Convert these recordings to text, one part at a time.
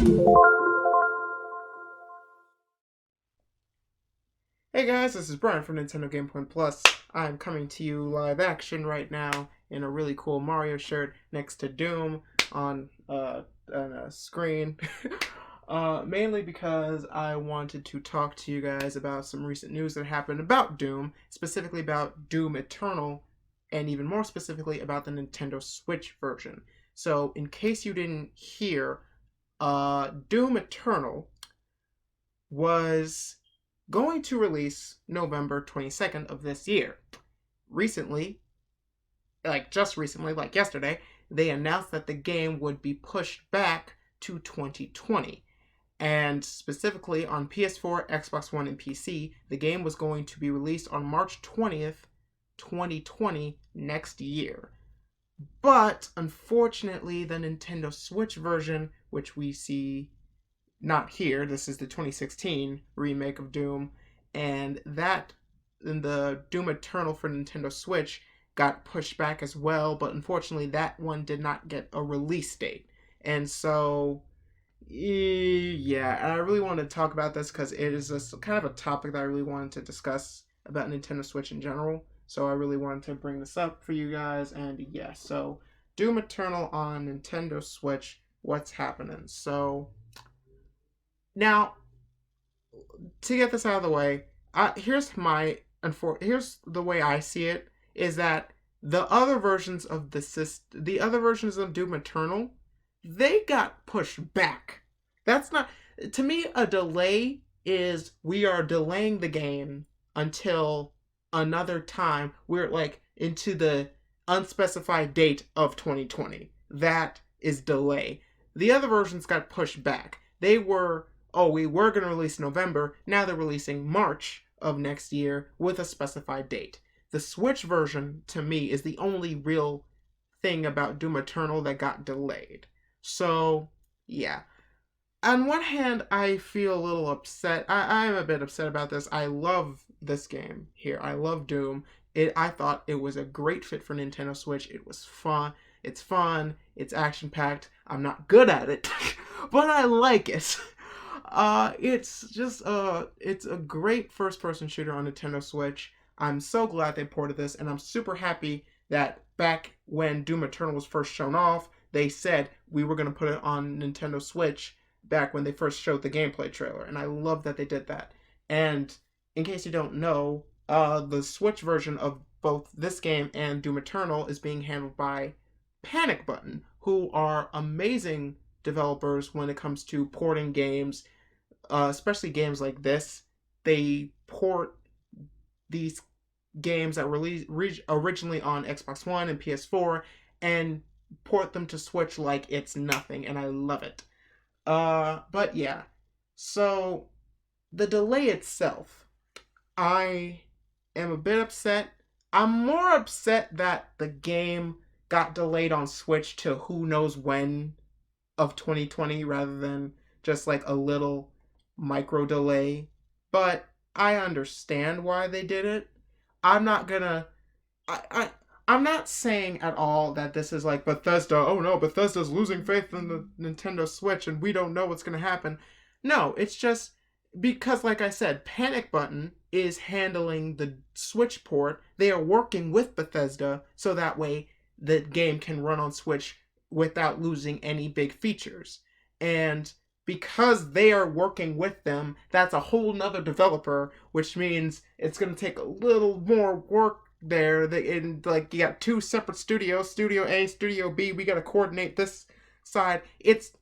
Hey guys, this is Brian from Nintendo Game Point Plus. I'm coming to you live action right now in a really cool Mario shirt next to Doom on a screen. Mainly because I wanted to talk to you guys about some recent news that happened about Doom, specifically about Doom Eternal, and even more specifically about the Nintendo Switch version. So, in case you didn't hear, Doom Eternal was going to release November 22nd of this year. Recently, just recently, like yesterday, they announced that the game would be pushed back to 2020. And specifically on PS4, Xbox One, and PC, the game was going to be released on March 20th, 2020, next year. But unfortunately, the Nintendo Switch version, which we see not here, this is the 2016 remake of Doom, and the Doom Eternal for Nintendo Switch got pushed back as well, but unfortunately that one did not get a release date. And so, yeah, I really wanted to talk about this because it is kind of a topic that I really wanted to discuss about Nintendo Switch in general. So I really wanted to bring this up for you guys, and yeah, so Doom Eternal on Nintendo Switch, what's happening? So, now, to get this out of the way, here's the way I see it is that the other versions of the other versions of Doom Eternal, they got pushed back. That's not, to me, a delay is we are delaying the game until another time. We're like into the unspecified date of 2020. That is delay. The other versions got pushed back. They were, oh, we were going to release November, now they're releasing March of next year with a specified date. The Switch version, to me, is the only real thing about Doom Eternal that got delayed. So, yeah. On one hand, I feel a little upset. I'm a bit upset about this. I love this game here. I love Doom. I thought it was a great fit for Nintendo Switch. It was fun. It's fun. It's action-packed. I'm not good at it, but I like it. It's a great first-person shooter on Nintendo Switch. I'm so glad they ported this, and I'm super happy that back when Doom Eternal was first shown off, they said we were going to put it on Nintendo Switch back when they first showed the gameplay trailer, and I love that they did that. And in case you don't know, the Switch version of both this game and Doom Eternal is being handled by Panic Button, who are amazing developers when it comes to porting games, especially games like this. They port these games that were originally on Xbox One and PS4 and port them to Switch like it's nothing, and I love it. But yeah, so the delay itself, I am a bit upset. I'm more upset that the game got delayed on Switch to who knows when of 2020 rather than just like a little micro delay. But I understand why they did it. I'm not gonna. I'm not saying at all that this is like Bethesda. Oh no, Bethesda's losing faith in the Nintendo Switch and we don't know what's gonna happen. No, it's just because, like I said, Panic Button is handling the Switch port. They are working with Bethesda so that way the game can run on Switch without losing any big features. And because they are working with them, that's a whole nother developer, which means it's going to take a little more work there. And like you got two separate studios, Studio A, Studio B. We got to coordinate this side. It's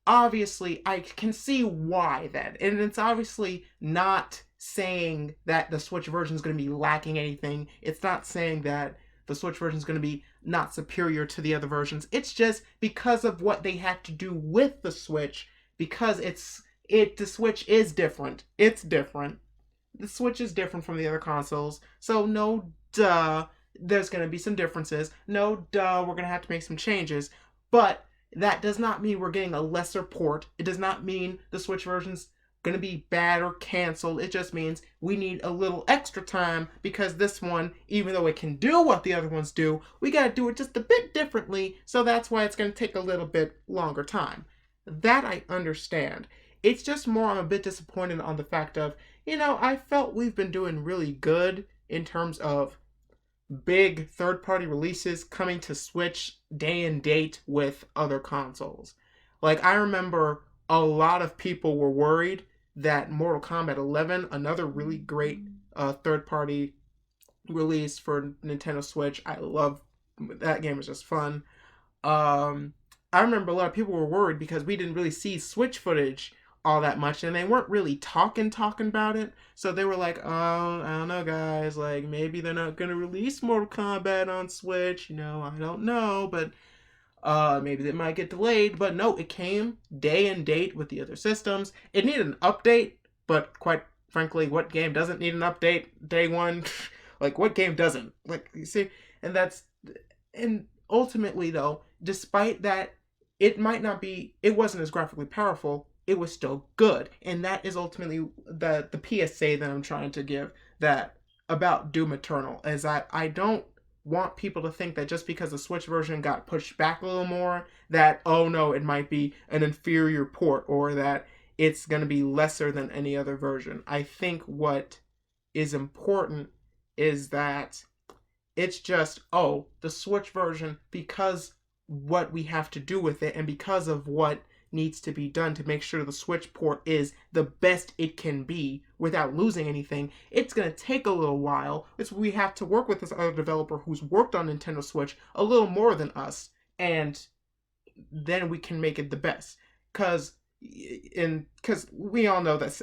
obviously, I can see why that, and it's obviously not saying that the Switch version is going to be lacking anything. It's not saying that the Switch version is going to be not superior to the other versions. It's just because of what they had to do with the Switch. Because the Switch is different. It's different. The Switch is different from the other consoles. So no duh, there's going to be some differences. No duh, we're going to have to make some changes. But that does not mean we're getting a lesser port. It does not mean the Switch version's going to be bad or canceled. It just means we need a little extra time because this one, even though it can do what the other ones do, we got to do it just a bit differently. So that's why it's going to take a little bit longer time. that I understand. It's just more I'm a bit disappointed on the fact of, I felt we've been doing really good in terms of big third party releases coming to Switch day and date with other consoles. Like, I remember a lot of people were worried that Mortal Kombat 11, another really great third party release for Nintendo Switch, I love that game, was just fun. Um, I remember a lot of people were worried because we didn't really see Switch footage all that much, and they weren't really talking about it. So they were like, "Oh, I don't know, guys. Like, maybe they're not gonna release Mortal Kombat on Switch. I don't know, but maybe they might get delayed." But no, it came day and date with the other systems. It needed an update, but quite frankly, what game doesn't need an update day one? Like, what game doesn't? Like, you see, and that's and ultimately though, despite that, it wasn't as graphically powerful, it was still good. And that is ultimately the PSA that I'm trying to give that about Doom Eternal, as I don't want people to think that just because the Switch version got pushed back a little more, that, oh no, it might be an inferior port, or that it's going to be lesser than any other version. I think what is important is that it's just, oh, the Switch version, because what we have to do with it and because of what needs to be done to make sure the Switch port is the best it can be without losing anything, it's going to take a little while. We have to work with this other developer who's worked on Nintendo Switch a little more than us, and then we can make it the best. Because we all know that,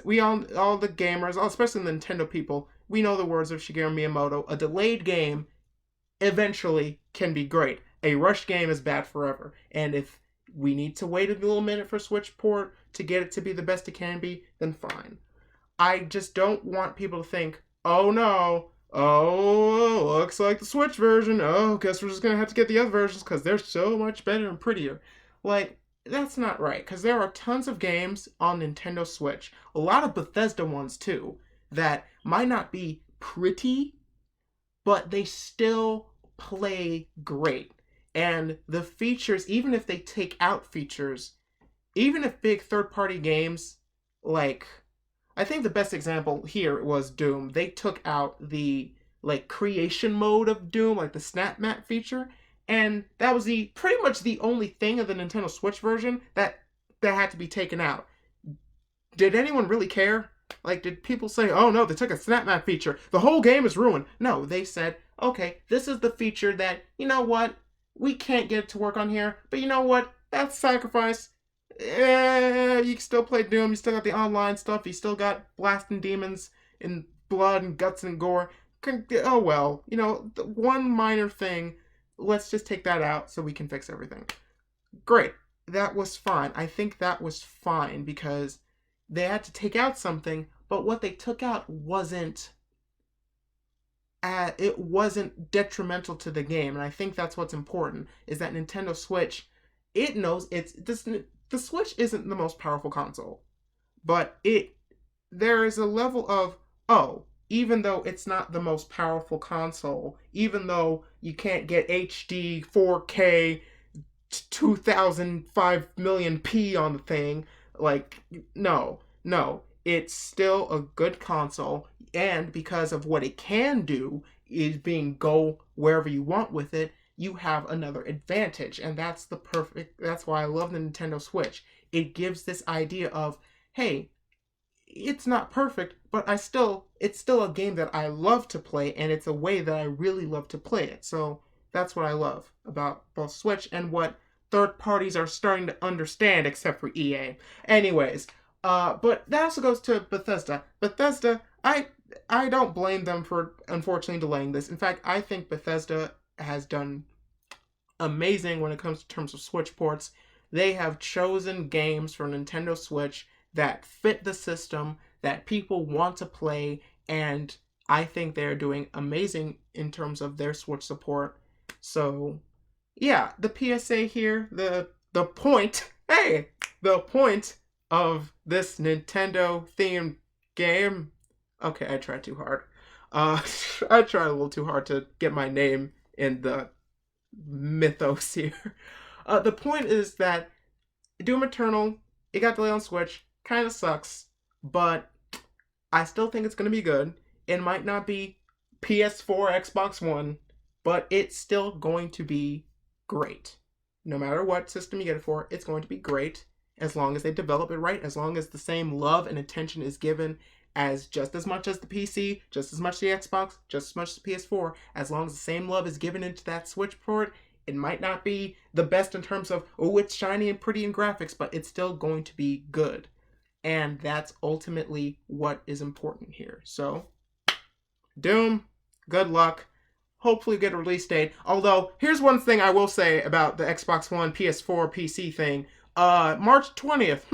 all the gamers, especially the Nintendo people, we know the words of Shigeru Miyamoto: a delayed game eventually can be great. A rushed game is bad forever. And if we need to wait a little minute for Switch port to get it to be the best it can be, then fine. I just don't want people to think, oh no, oh, looks like the Switch version, oh, guess we're just gonna have to get the other versions because they're so much better and prettier. Like, that's not right, because there are tons of games on Nintendo Switch, a lot of Bethesda ones too, that might not be pretty, but they still play great. And the features, even if they take out features, even if big third-party games, like, I think the best example here was Doom. They took out the, like, creation mode of Doom, like the snap map feature, and that was pretty much the only thing of the Nintendo Switch version that had to be taken out. Did anyone really care? Like, did people say, oh no, they took a snap map feature, the whole game is ruined? No, they said, okay, this is the feature that, you know what, we can't get it to work on here, but you know what, that's sacrifice. You can still play Doom, you still got the online stuff, you still got blasting demons and blood and guts and gore. Oh well, the one minor thing, let's just take that out so we can fix everything. Great, that was fine. I think that was fine because they had to take out something, but what they took out wasn't detrimental to the game. And I think that's what's important, is that Nintendo Switch, it knows the Switch isn't the most powerful console, but there is a level of, oh, even though it's not the most powerful console, even though you can't get HD 4K 2005 million p on the thing, like, no, it's still a good console, and because of what it can do, is being go wherever you want with it, you have another advantage, and that's why I love the Nintendo Switch. It gives this idea of, hey, it's not perfect, but it's still a game that I love to play, and it's a way that I really love to play it. So that's what I love about both Switch and what third parties are starting to understand, except for EA. Anyways, but that also goes to Bethesda. Bethesda, I don't blame them for unfortunately delaying this. In fact, I think Bethesda has done amazing when it comes to terms of Switch ports. They have chosen games for Nintendo Switch that fit the system, that people want to play, and I think they're doing amazing in terms of their Switch support. So, yeah, the PSA here, the point of this Nintendo-themed game. Okay, I tried too hard. I tried a little too hard to get my name in the mythos here. The point is that Doom Eternal It got delayed on Switch. Kind of sucks, but I still think it's going to be good. It might not be PS4, Xbox One, but it's still going to be great. No matter what system you get it for, it's going to be great as long as they develop it right, as long as the same love and attention is given as just as much as the PC, just as much the Xbox, just as much as the PS4, as long as the same love is given into that Switch port. It might not be the best in terms of, oh, it's shiny and pretty in graphics, but it's still going to be good. And that's ultimately what is important here. So, Doom, good luck. Hopefully get a release date. Although, here's one thing I will say about the Xbox One, PS4, PC thing. March 20th.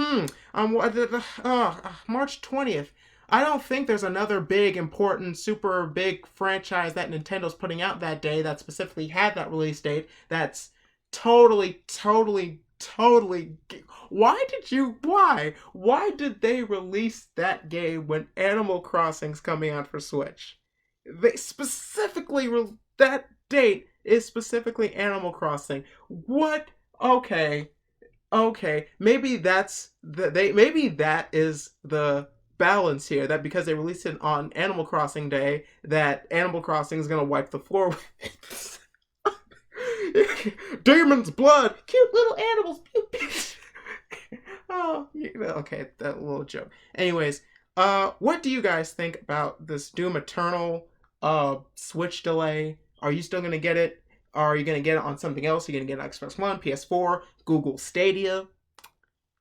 March 20th. I don't think there's another big, important, super big franchise that Nintendo's putting out that day that specifically had that release date that's totally. Why did they release that game when Animal Crossing's coming out for Switch? They specifically, that date is specifically Animal Crossing. What? Okay. Maybe that's maybe that is the balance here, that because they released it on Animal Crossing Day, that Animal Crossing is gonna wipe the floor with Demon's blood, cute little animals. Oh, okay, that little joke. Anyways, what do you guys think about this Doom Eternal Switch delay? Are you still gonna get it? Are you gonna get it on something else? Are you gonna get an Xbox One, PS4, Google Stadia?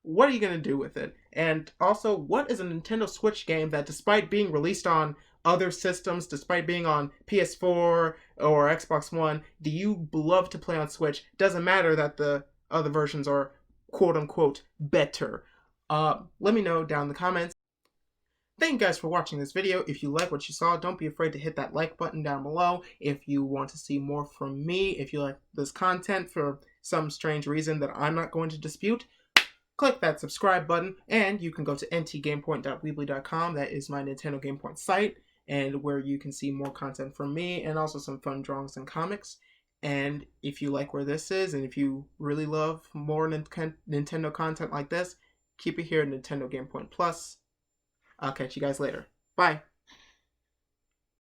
What are you going to do with it? And also, what is a Nintendo Switch game that, despite being released on other systems, despite being on PS4 or Xbox One, do you love to play on Switch? Doesn't matter that the other versions are quote-unquote better. Let me know down in the comments. Thank you guys for watching this video. If you like what you saw, don't be afraid to hit that like button down below. If you want to see more from me, if you like this content for some strange reason that I'm not going to dispute, click that subscribe button, and you can go to ntgamepoint.weebly.com. That is my Nintendo GamePoint site, and where you can see more content from me and also some fun drawings and comics. And if you like where this is, and if you really love more Nintendo content like this, keep it here at Nintendo GamePoint Plus. I'll catch you guys later. Bye.